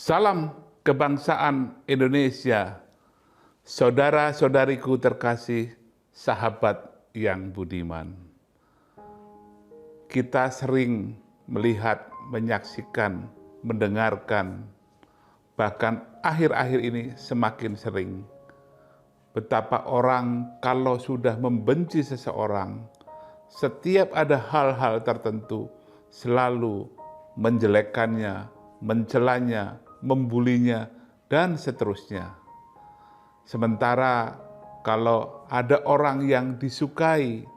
Salam kebangsaan Indonesia, saudara-saudariku terkasih, sahabat yang budiman. Kita sering melihat, menyaksikan, mendengarkan, bahkan akhir-akhir ini semakin sering, betapa orang kalau sudah membenci seseorang, setiap ada hal-hal tertentu selalu menjelekkannya, mencelanya, membulinya, dan seterusnya. Sementara kalau ada orang yang disukai,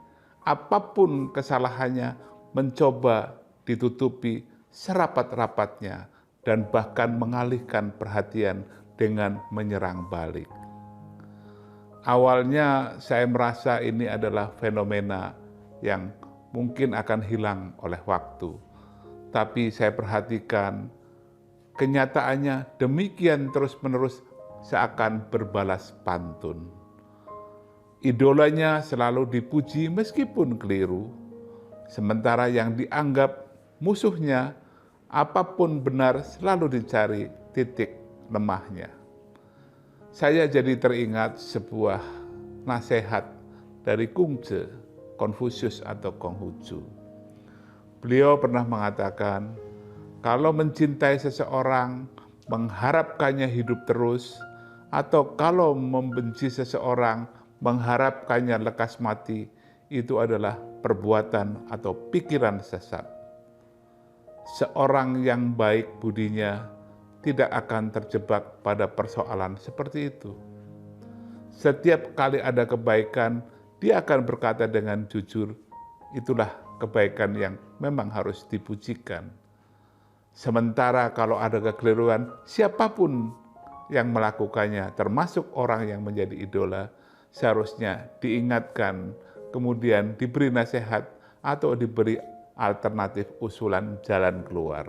apapun kesalahannya mencoba ditutupi serapat-rapatnya dan bahkan mengalihkan perhatian dengan menyerang balik. Awalnya saya merasa ini adalah fenomena yang mungkin akan hilang oleh waktu. Tapi saya perhatikan kenyataannya demikian terus-menerus seakan berbalas pantun. Idolanya selalu dipuji meskipun keliru, sementara yang dianggap musuhnya, apapun benar selalu dicari titik lemahnya. Saya jadi teringat sebuah nasihat dari Kungce, Konfusius atau Konghucu. Beliau pernah mengatakan, kalau mencintai seseorang, mengharapkannya hidup terus, atau kalau membenci seseorang, mengharapkannya lekas mati, itu adalah perbuatan atau pikiran sesat. Seorang yang baik budinya tidak akan terjebak pada persoalan seperti itu. Setiap kali ada kebaikan, dia akan berkata dengan jujur, itulah kebaikan yang memang harus dipujikan. Sementara kalau ada kekeliruan, siapapun yang melakukannya, termasuk orang yang menjadi idola, seharusnya diingatkan, kemudian diberi nasihat atau diberi alternatif usulan jalan keluar.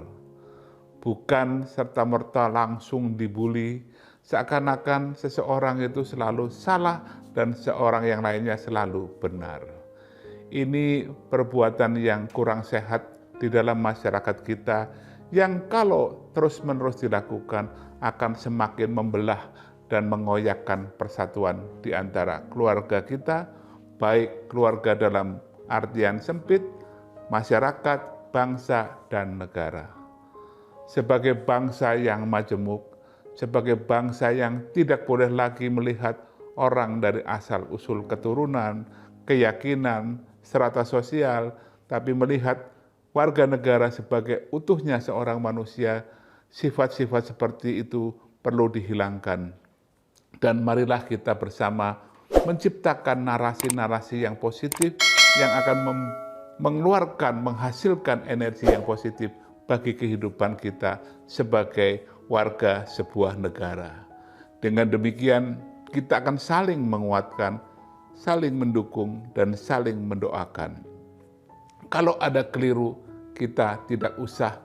Bukan serta-merta langsung dibully, seakan-akan seseorang itu selalu salah dan seorang yang lainnya selalu benar. Ini perbuatan yang kurang sehat di dalam masyarakat kita, yang kalau terus-menerus dilakukan akan semakin membelah dan mengoyakkan persatuan di antara keluarga kita, baik keluarga dalam artian sempit, masyarakat, bangsa, dan negara. Sebagai bangsa yang majemuk, sebagai bangsa yang tidak boleh lagi melihat orang dari asal-usul keturunan, keyakinan, strata sosial, tapi melihat warga negara sebagai utuhnya seorang manusia, sifat-sifat seperti itu perlu dihilangkan. Dan marilah kita bersama menciptakan narasi-narasi yang positif yang akan mengeluarkan, menghasilkan energi yang positif bagi kehidupan kita sebagai warga sebuah negara. Dengan demikian, kita akan saling menguatkan, saling mendukung, dan saling mendoakan. Kalau ada keliru, kita tidak usah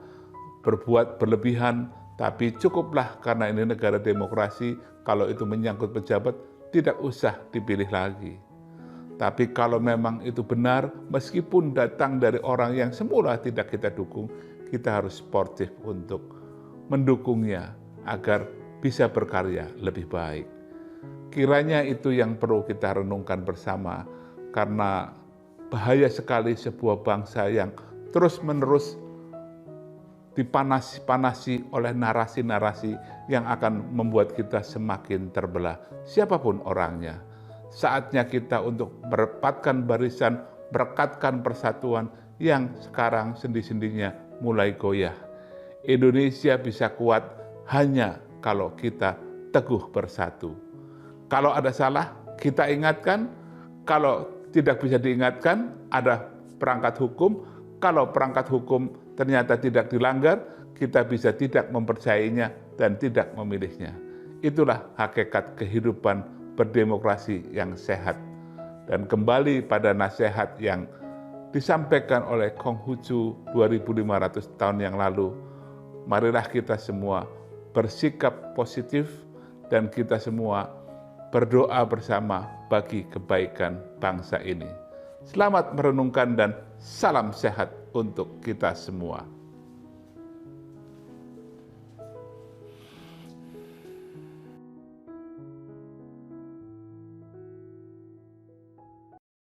berbuat berlebihan, tapi cukuplah karena ini negara demokrasi, kalau itu menyangkut pejabat, tidak usah dipilih lagi. Tapi kalau memang itu benar, meskipun datang dari orang yang semula tidak kita dukung, kita harus sportif untuk mendukungnya agar bisa berkarya lebih baik. Kiranya itu yang perlu kita renungkan bersama, karena bahaya sekali sebuah bangsa yang terus-menerus dipanas-panasi oleh narasi-narasi yang akan membuat kita semakin terbelah, siapapun orangnya. Saatnya kita untuk merapatkan barisan, merekatkan persatuan yang sekarang sendi-sendinya mulai goyah. Indonesia bisa kuat hanya kalau kita teguh bersatu. Kalau ada salah, kita ingatkan. Kalau tidak bisa diingatkan, ada perangkat hukum. Kalau perangkat hukum ternyata tidak dilanggar, kita bisa tidak mempercayainya dan tidak memilihnya. Itulah hakikat kehidupan berdemokrasi yang sehat. Dan kembali pada nasihat yang disampaikan oleh Konghucu 2500 tahun yang lalu, marilah kita semua bersikap positif dan kita semua berdoa bersama bagi kebaikan bangsa ini. Selamat merenungkan dan salam sehat untuk kita semua.